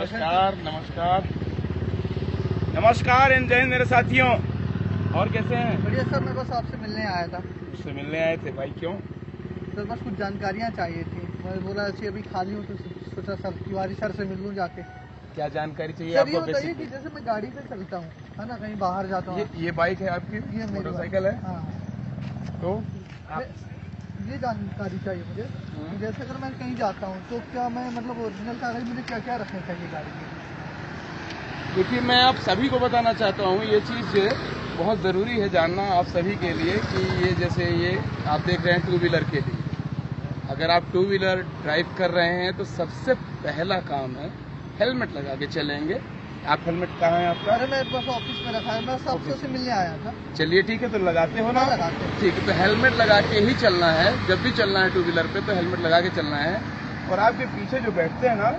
नमस्कार नमस्कार नमस्कार इन जैन मेरे साथियों। और कैसे हैं? बढ़िया सर, मैं बस आपसे मिलने आया था। उससे मिलने आए थे भाई? क्यों सर बस कुछ जानकारियाँ चाहिए थी। मैं बोला ऐसे अभी खाली हूँ तो सोचा सर तिवारी सर से मिल लूँ जाके। क्या जानकारी चाहिए सर आपको? ये बताइए कि जैसे मैं गाड़ी से चलता हूँ है ना, कहीं बाहर जाता हूँ। ये बाइक है आपकी? ये मोटरसाइकिल है? हाँ। तो ये जानकारी चाहिए मुझे कि जैसे अगर मैं कहीं जाता हूँ तो क्या मैं मतलब ओरिजिनल कागज मुझे क्या क्या रखने चाहिए गाड़ी के? देखिए, मैं आप सभी को बताना चाहता हूँ, ये चीज़ बहुत ज़रूरी है जानना आप सभी के लिए कि ये जैसे ये आप देख रहे हैं टू व्हीलर के लिए, अगर आप टू व्हीलर ड्राइव कर रहे हैं तो सबसे पहला काम है हेलमेट लगा के चलेंगे। आप हेलमेट कहाँ है आपका? अरे मैं बस ऑफिस में रखा है, मैं सबसे से मिलने आया था। चलिए ठीक है, तो लगाते हो ना? लगाते हैं। ठीक है, तो हेलमेट लगा के ही चलना है। जब भी चलना है टू व्हीलर पे तो हेलमेट लगा के चलना है। और आपके पीछे जो बैठते हैं ना,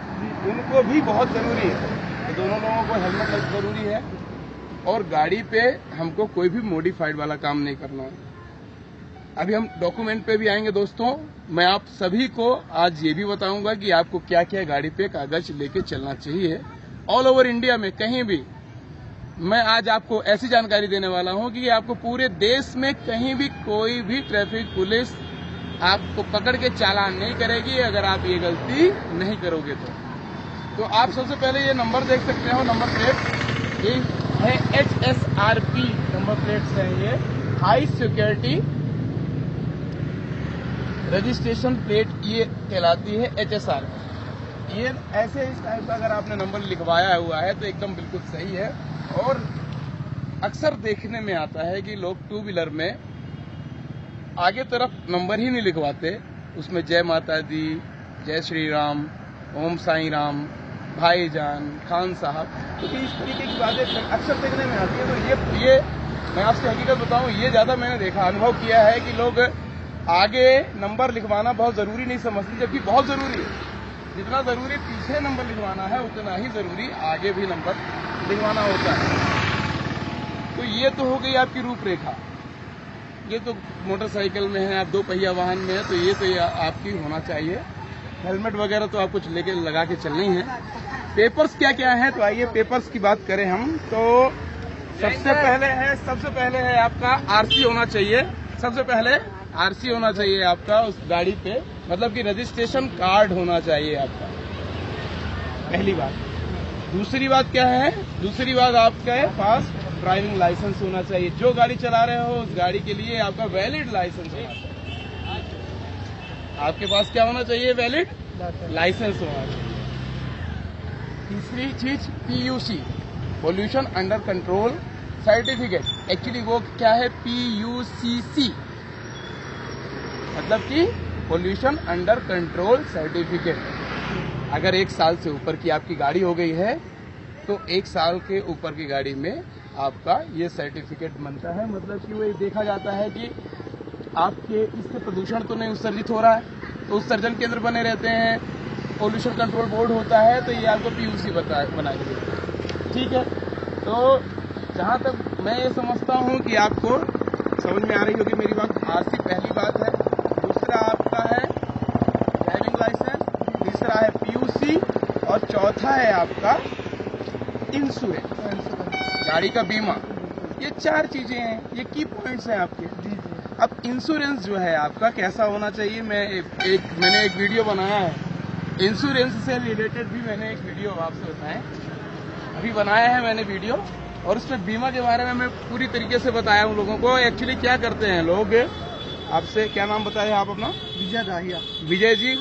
उनको भी बहुत ज़रूरी है। तो दोनों लोगों को हेलमेट ज़रूरी है। और गाड़ी पे हमको कोई भी मॉडिफाइड वाला काम नहीं करना है। अभी हम डॉक्यूमेंट पे भी आएंगे दोस्तों। मैं आप सभी को आज ये भी बताऊंगा कि आपको क्या क्या गाड़ी पे कागज लेके चलना चाहिए ऑल ओवर इंडिया में कहीं भी। मैं आज आपको ऐसी जानकारी देने वाला हूं कि आपको पूरे देश में कहीं भी कोई भी ट्रैफिक पुलिस आपको पकड़ के चालान नहीं करेगी अगर आप ये गलती नहीं करोगे तो आप सबसे पहले ये नंबर देख सकते हो, नंबर प्लेट ये है HSRP नंबर प्लेट्स हैं। ये हाई सिक्योरिटी रजिस्ट्रेशन प्लेट ये कहलाती है HSR। ये ऐसे इस टाइप का अगर आपने नंबर लिखवाया हुआ है तो एकदम बिल्कुल सही है। और अक्सर देखने में आता है कि लोग टू व्हीलर में आगे तरफ नंबर ही नहीं लिखवाते, उसमें जय माता दी, जय श्री राम, ओम साईं राम, भाईजान, खान साहब, तो इस तरीके की बातें अक्सर देखने में आती है। तो ये मैं आपसे हकीकत बताऊं, ये ज्यादा मैंने देखा, अनुभव किया है कि लोग आगे नंबर लिखवाना बहुत जरूरी नहीं समझते, जबकि बहुत जरूरी है। जितना जरूरी पीछे नंबर लिखवाना है उतना ही जरूरी आगे भी नंबर लिखवाना होता है। तो ये तो हो गई आपकी रूपरेखा। ये तो मोटरसाइकिल में है, आप दो पहिया वाहन में है, तो ये तो आपकी होना चाहिए। हेलमेट वगैरह तो आपको लेके लगा के चलनी है। पेपर्स क्या क्या है, तो आइए पेपर्स की बात करें हम। तो सबसे पहले है आपका आरसी होना चाहिए। सबसे पहले आरसी होना चाहिए आपका उस गाड़ी पे, मतलब कि रजिस्ट्रेशन कार्ड होना चाहिए आपका, पहली बात। दूसरी बात क्या है? दूसरी बात आपके पास ड्राइविंग लाइसेंस होना चाहिए। जो गाड़ी चला रहे हो उस गाड़ी के लिए आपका वैलिड लाइसेंस होना चाहिए। आपके पास क्या होना चाहिए? वैलिड लाइसेंस होना चाहिए। तीसरी चीज PUC, pollution under control certificate. Actually वो क्या है? PUCC, मतलब कि पोल्यूशन अंडर कंट्रोल सर्टिफिकेट। अगर 1 साल से ऊपर की आपकी गाड़ी हो गई है तो 1 साल के ऊपर की गाड़ी में आपका ये सर्टिफिकेट बनता है। मतलब कि वो देखा जाता है कि आपके इससे प्रदूषण तो नहीं उत्सर्जित हो रहा है, तो उत्सर्जन केंद्र बने रहते हैं, पोल्यूशन कंट्रोल बोर्ड होता है, तो ये आपको PUC बनाएंगे। ठीक है, तो जहाँ तक मैं ये समझता हूँ कि आपको समझ में आ रही होगी मेरी बात। आरसी पहली बात है, दूसरा आपका है ड्राइविंग लाइसेंस, तीसरा है PUC और चौथा है आपका इंश्योरेंस, गाड़ी का बीमा। ये 4 चीजें हैं, ये की पॉइंट्स हैं आपके। अब इंश्योरेंस जो है आपका कैसा होना चाहिए, मैंने एक वीडियो बनाया है इंश्योरेंस से रिलेटेड भी, मैंने एक वीडियो आपसे बताया, अभी बनाया है मैंने वीडियो, और उसमें बीमा के बारे में मैं पूरी तरीके से बताया हूँ लोगों को। एक्चुअली क्या करते हैं लोग, आपसे क्या नाम बताए आप अपना? विजय दाहिया। विजय जी,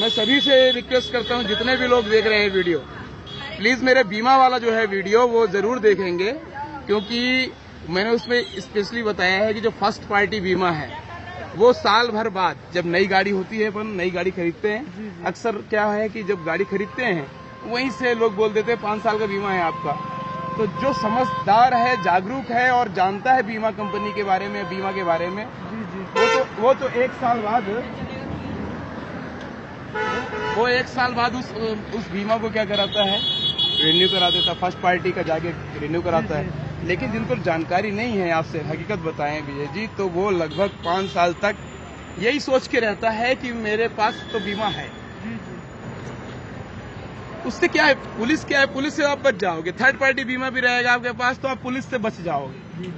मैं सभी से रिक्वेस्ट करता हूँ, जितने भी लोग देख रहे हैं वीडियो, प्लीज मेरे बीमा वाला जो है वीडियो वो जरूर देखेंगे, क्योंकि मैंने उसमें स्पेशली बताया है कि जो फर्स्ट पार्टी बीमा है वो साल भर बाद, जब नई गाड़ी होती है, अपन नई गाड़ी खरीदते हैं, अक्सर क्या है कि जब गाड़ी खरीदते हैं वहीं से लोग बोल देते हैं 5 साल का बीमा है आपका। तो जो समझदार है, जागरूक है और जानता है बीमा कंपनी के बारे में, बीमा के बारे में, वो तो 1 साल बाद उस बीमा को क्या कराता है? रिन्यू करा देता, फर्स्ट पार्टी का जाके रिन्यू कराता है। लेकिन जिनको जानकारी नहीं है, आपसे हकीकत बताएं विजय जी, तो वो लगभग 5 साल तक यही सोच के रहता है कि मेरे पास तो बीमा है। उससे क्या है, पुलिस से आप बच जाओगे, थर्ड पार्टी बीमा भी रहेगा आपके पास तो आप पुलिस से बच जाओगे,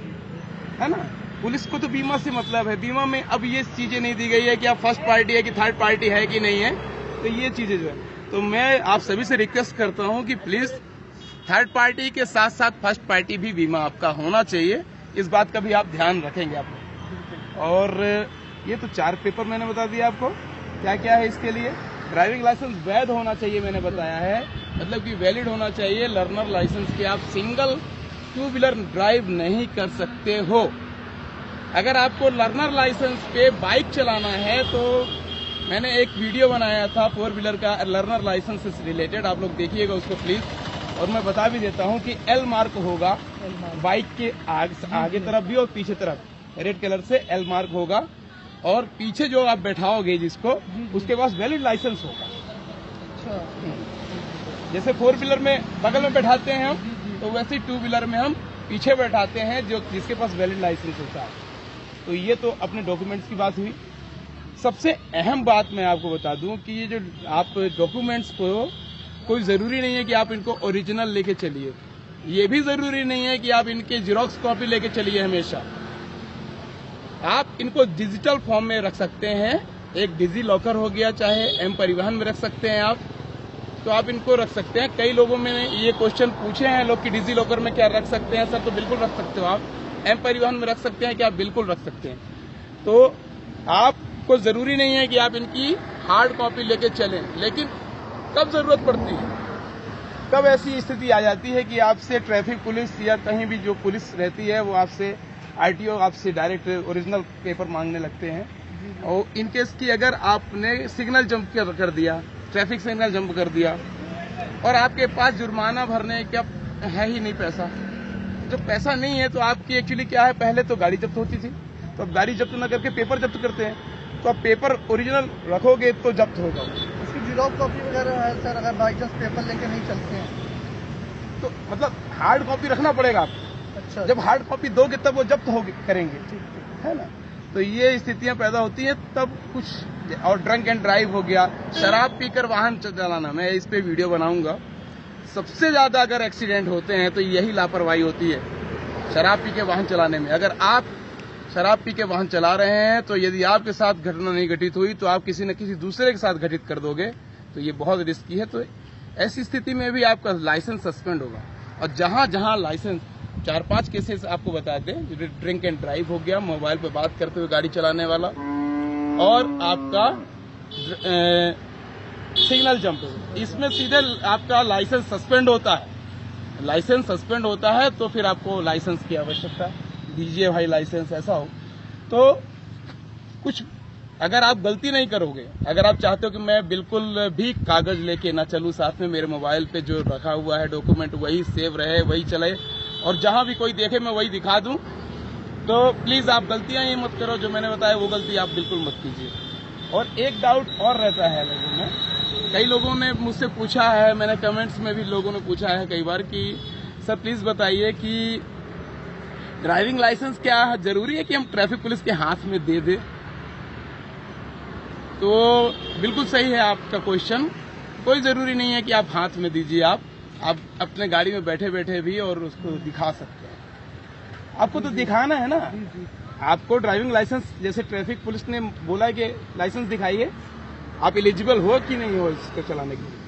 है ना। पुलिस को तो बीमा से मतलब है, बीमा में अब ये चीजें नहीं दी गई है कि आप फर्स्ट पार्टी है कि थर्ड पार्टी है कि नहीं है, तो ये चीजें जो है, तो मैं आप सभी से रिक्वेस्ट करता हूं कि प्लीज थर्ड पार्टी के साथ साथ फर्स्ट पार्टी भी बीमा आपका होना चाहिए, इस बात का भी आप ध्यान रखेंगे आप। और ये तो 4 पेपर मैंने बता दिया आपको, क्या क्या है इसके लिए। ड्राइविंग लाइसेंस वैध होना चाहिए मैंने बताया है, मतलब कि वैलिड होना चाहिए। लर्नर लाइसेंस के आप सिंगल 2 व्हीलर ड्राइव नहीं कर सकते हो। अगर आपको लर्नर लाइसेंस पे बाइक चलाना है तो मैंने एक वीडियो बनाया था 4 व्हीलर का लर्नर लाइसेंस से रिलेटेड, आप लोग देखिएगा उसको प्लीज। और मैं बता भी देता हूं कि L मार्क होगा बाइक के आगे तरफ भी और पीछे तरफ, रेड कलर से L मार्क होगा, और पीछे जो आप बैठाओगे जिसको उसके पास वैलिड लाइसेंस होगा। जैसे 4 व्हीलर में बगल में बैठाते हैं हम, तो वैसे ही 2 व्हीलर में हम पीछे बैठाते हैं जो जिसके पास वैलिड लाइसेंस होता है। तो ये तो अपने डॉक्यूमेंट्स की बात हुई। सबसे अहम बात मैं आपको बता दूं कि ये जो आप डॉक्यूमेंट्स को, कोई जरूरी नहीं है कि आप इनको ओरिजिनल लेके चलिए, ये भी जरूरी नहीं है कि आप इनके जेरॉक्स कॉपी लेके चलिए। हमेशा आप इनको डिजिटल फॉर्म में रख सकते हैं, एक डिजी लॉकर हो गया, चाहे एम परिवहन में रख सकते हैं आप, तो आप इनको रख सकते हैं। कई लोगों में ये क्वेश्चन पूछे हैं लोग कि डिजी लॉकर में क्या रख सकते हैं सर, तो बिल्कुल रख सकते हो आप। एम परिवहन में रख सकते हैं क्या, बिल्कुल रख सकते हैं। तो आपको जरूरी नहीं है कि आप इनकी हार्ड कॉपी लेके चलें, लेकिन कब जरूरत पड़ती है, कब ऐसी स्थिति आ जाती है कि आपसे ट्रैफिक पुलिस या कहीं भी जो पुलिस रहती है वो आपसे आरटीओ आपसे डायरेक्ट ओरिजिनल पेपर मांगने लगते हैं। और इन केस की अगर आपने सिग्नल जंप कर दिया, ट्रैफिक सिग्नल जंप कर दिया और आपके पास जुर्माना भरने का है ही नहीं पैसा, जब पैसा नहीं है तो आपकी एक्चुअली क्या है, पहले तो गाड़ी जब्त होती थी, तो अब गाड़ी जब्त न करके पेपर जब्त करते हैं, तो अब पेपर ओरिजिनल रखोगे तो जब्त होगा। उसकी जीरोक्स कॉपी वगैरह है सर, अगर बाई चांस पेपर लेके नहीं चलते हैं तो मतलब हार्ड कॉपी रखना पड़ेगा आपको। अच्छा, जब हार्ड कॉपी दोगे तब वो जब्त हो करेंगे, है ना। तो ये स्थितियां पैदा होती है तब कुछ। और ड्रंक एंड ड्राइव हो गया, शराब पीकर वाहन चलाना, मैं इस पे वीडियो बनाऊंगा। सबसे ज्यादा अगर एक्सीडेंट होते हैं तो यही लापरवाही होती है, शराब पी के वाहन चलाने में। अगर आप शराब पी के वाहन चला रहे हैं तो यदि आपके साथ घटना नहीं घटित हुई तो आप किसी न किसी दूसरे के साथ घटित कर दोगे, तो ये बहुत रिस्की है। तो ऐसी स्थिति में भी आपका लाइसेंस सस्पेंड होगा। और जहां जहां लाइसेंस, 4-5 केसेस आपको बता दें, ड्रिंक एंड ड्राइव हो गया, मोबाइल पे बात करते हुए गाड़ी चलाने वाला, और आपका सिग्नल जंप, इसमें सीधे आपका लाइसेंस सस्पेंड होता है। लाइसेंस सस्पेंड होता है तो फिर आपको लाइसेंस की आवश्यकता, दीजिए भाई लाइसेंस, ऐसा हो। तो कुछ अगर आप गलती नहीं करोगे, अगर आप चाहते हो कि मैं बिल्कुल भी कागज लेके ना चलूं साथ में, मेरे मोबाइल पे जो रखा हुआ है डॉक्यूमेंट वही सेव रहे, वही चले, और जहां भी कोई देखे मैं वही दिखा दूं, तो प्लीज आप गलतियां ये मत करो जो मैंने बताया, वो गलती आप बिल्कुल मत कीजिए। और एक डाउट और रहता है लोगों में, कई लोगों ने मुझसे पूछा है, मैंने कमेंट्स में भी लोगों ने पूछा है कई बार कि सर प्लीज बताइए कि ड्राइविंग लाइसेंस क्या जरूरी है कि हम ट्रैफिक पुलिस के हाथ में दे दें। तो बिल्कुल सही है आपका क्वेश्चन, कोई जरूरी नहीं है कि आप हाथ में दीजिए, आप अपने गाड़ी में बैठे बैठे भी और उसको दिखा सकते हैं। आपको तो दिखाना है ना, आपको ड्राइविंग लाइसेंस, जैसे ट्रैफिक पुलिस ने बोला कि लाइसेंस दिखाइए, आप एलिजिबल हो कि नहीं हो इसको चलाने के लिए,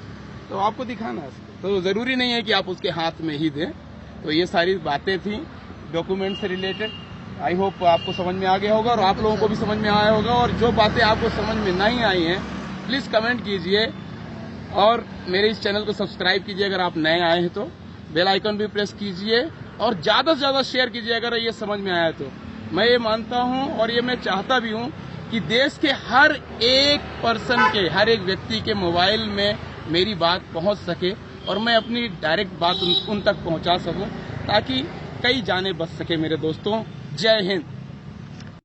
तो आपको दिखाना है। तो जरूरी नहीं है कि आप उसके हाथ में ही दें। तो ये सारी बातें थी डॉक्यूमेंट से रिलेटेड, आई होप आपको समझ में आ गया होगा और आप लोगों को भी समझ में आया होगा। और जो बातें आपको समझ में नहीं आई हैं प्लीज कमेंट कीजिए और मेरे इस चैनल को सब्सक्राइब कीजिए अगर आप नए आए हैं तो, बेल आइकन भी प्रेस कीजिए और ज्यादा से ज्यादा शेयर कीजिए अगर ये समझ में आया तो। मैं ये मानता हूं और ये मैं चाहता भी हूं कि देश के हर एक पर्सन के, हर एक व्यक्ति के मोबाइल में मेरी बात पहुंच सके और मैं अपनी डायरेक्ट बात उन तक पहुंचा सकूं, ताकि कई जाने बच सके। मेरे दोस्तों, जय हिंद।